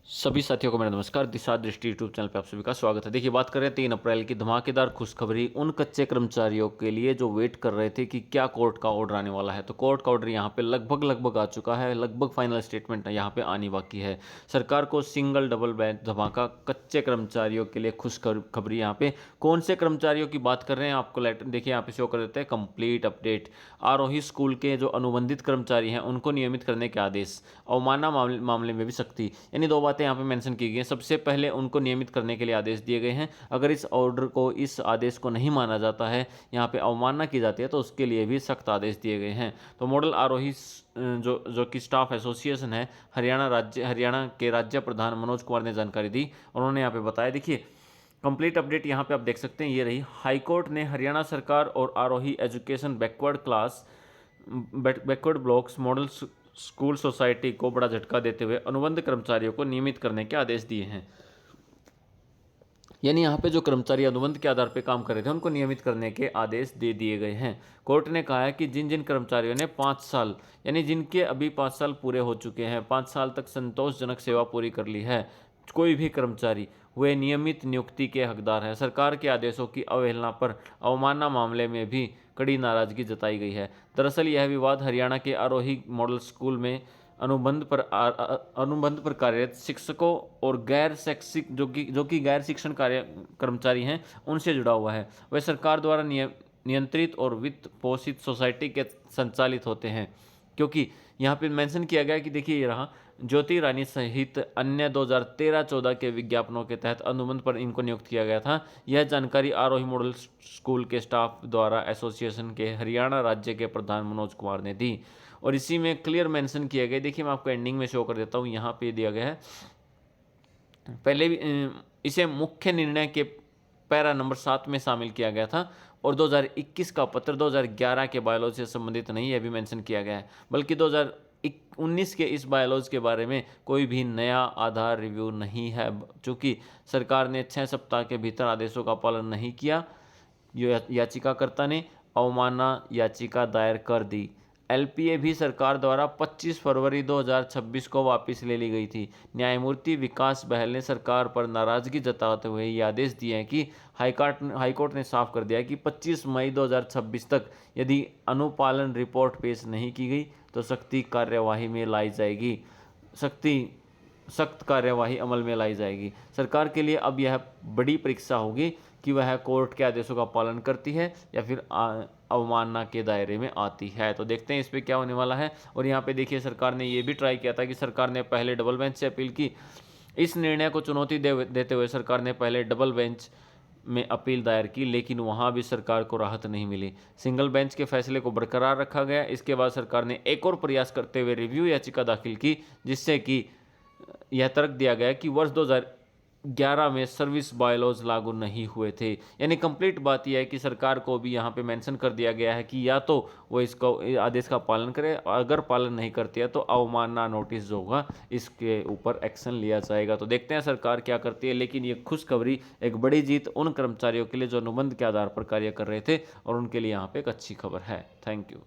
सभी साथियों को मेरा नमस्कार। दिशा दृष्टि यूट्यूब चैनल पे आप सभी का स्वागत है। देखिए, बात करें 3 अप्रैल की धमाकेदार खुशखबरी उन कच्चे कर्मचारियों के लिए जो वेट कर रहे थे कि क्या कोर्ट का ऑर्डर आने वाला है। तो कोर्ट का ऑर्डर यहाँ पे लगभग आ चुका है। लगभग फाइनल स्टेटमेंट यहाँ पे आनी बाकी है। सरकार को सिंगल डबल बेंच धमाका कच्चे कर्मचारियों के लिए खुशखबरी। यहाँ पे कौन से कर्मचारियों की बात कर रहे हैं आपको लेटर देखिए यहाँ पे शो कर देते हैं। Complete update. आरोही स्कूल के जो अनुबंधित कर्मचारी हैं उनको नियमित करने के आदेश। अवमानना मामले में भी सख्ती। यानी दो बातें यहाँ पे मेंशन की गई हैं। सबसे पहले उनको नियमित करने के लिए आदेश दिए गए हैं। अगर इस आदेश को नहीं माना जाता है, यहाँ पे अवमानना की जाती है, तो उसके लिए भी सख्त आदेश दिए गए हैं। तो मॉडल आरोही जो कि स्टाफ एसोसिएशन है, हरियाणा के राज्य प्रधान मनोज कुमार ने जानकारी दी। उन्होंने यहाँ पे बताया, देखिए कंप्लीट अपडेट यहाँ पे आप देख सकते हैं। ये रही, हाईकोर्ट ने हरियाणा सरकार और Aarohi education backward blocks model school society को बड़ा झटका देते हुए अनुबंध कर्मचारियों को नियमित करने के आदेश दिए हैं। यानी यहाँ पे जो कर्मचारी अनुबंध के आधार पर काम कर रहे थे उनको नियमित करने के आदेश दे दिए गए हैं। कोर्ट ने कहा है कि जिन जिन कर्मचारियों ने 5 साल यानी जिनके अभी 5 साल पूरे हो चुके हैं, 5 साल तक संतोषजनक सेवा पूरी कर ली है, कोई भी कर्मचारी वे नियमित नियुक्ति के हकदार हैं। सरकार के आदेशों की अवहेलना पर अवमानना मामले में भी कड़ी नाराजगी जताई गई है। दरअसल यह विवाद हरियाणा के आरोही मॉडल स्कूल में अनुबंध पर कार्यरत शिक्षकों और गैर शैक्षिक जो कि गैर शिक्षण कार्य कर्मचारी हैं उनसे जुड़ा हुआ है। वे सरकार द्वारा नियंत्रित और वित्त पोषित सोसाइटी के संचालित होते हैं। क्योंकि यहाँ पे मेंशन किया गया कि देखिए ये रहा, ज्योति रानी सहित अन्य 2013-14 के विज्ञापनों के तहत अनुबंध पर इनको नियुक्त किया गया था। यह जानकारी आरोही मॉडल स्कूल के स्टाफ द्वारा एसोसिएशन के हरियाणा राज्य के प्रधान मनोज कुमार ने दी। और इसी में क्लियर मेंशन किया गया, देखिए मैं आपको एंडिंग में शो कर देता हूँ। यहाँ पे दिया गया है, पहले भी इसे मुख्य निर्णय के पैरा नंबर 7 में शामिल किया गया था और 2021 का पत्र 2011 के बायोलॉजी से संबंधित नहीं, यह भी मेंशन किया गया है, बल्कि 2019 के इस बायोलॉजी के बारे में कोई भी नया आधार रिव्यू नहीं है। चूँकि सरकार ने 6 सप्ताह के भीतर आदेशों का पालन नहीं किया, याचिकाकर्ता ने अवमानना याचिका दायर कर दी। एलपीए भी सरकार द्वारा 25 फरवरी 2026 को वापस ले ली गई थी। न्यायमूर्ति विकास बहल ने सरकार पर नाराजगी जताते हुए ये आदेश दिए हैं कि हाईकोर्ट ने साफ कर दिया है कि 25 मई 2026 तक यदि अनुपालन रिपोर्ट पेश नहीं की गई तो सख्त कार्यवाही अमल में लाई जाएगी। सरकार के लिए अब यह बड़ी परीक्षा होगी कि वह कोर्ट के आदेशों का पालन करती है या फिर अवमानना के दायरे में आती है। तो देखते हैं इस पे क्या होने वाला है। और यहाँ पे देखिए, सरकार ने ये भी ट्राई किया था कि सरकार ने पहले डबल बेंच से अपील की। इस निर्णय को चुनौती देते हुए सरकार ने पहले डबल बेंच में अपील दायर की, लेकिन वहां भी सरकार को राहत नहीं मिली। सिंगल बेंच के फैसले को बरकरार रखा गया। इसके बाद सरकार ने एक और प्रयास करते हुए रिव्यू याचिका दाखिल की, जिससे कि यह तर्क दिया गया कि वर्ष 2011 में सर्विस बायलॉज लागू नहीं हुए थे। यानी कंप्लीट बात यह है कि सरकार को भी यहाँ पे मेंशन कर दिया गया है कि या तो वो इसको आदेश का पालन करे, अगर पालन नहीं करती है तो अवमानना नोटिस जो होगा इसके ऊपर एक्शन लिया जाएगा। तो देखते हैं सरकार क्या करती है। लेकिन ये खुशखबरी एक बड़ी जीत उन कर्मचारियों के लिए जो अनुबंध के आधार पर कार्य कर रहे थे और उनके लिए यहाँ पे एक अच्छी खबर है। Thank you.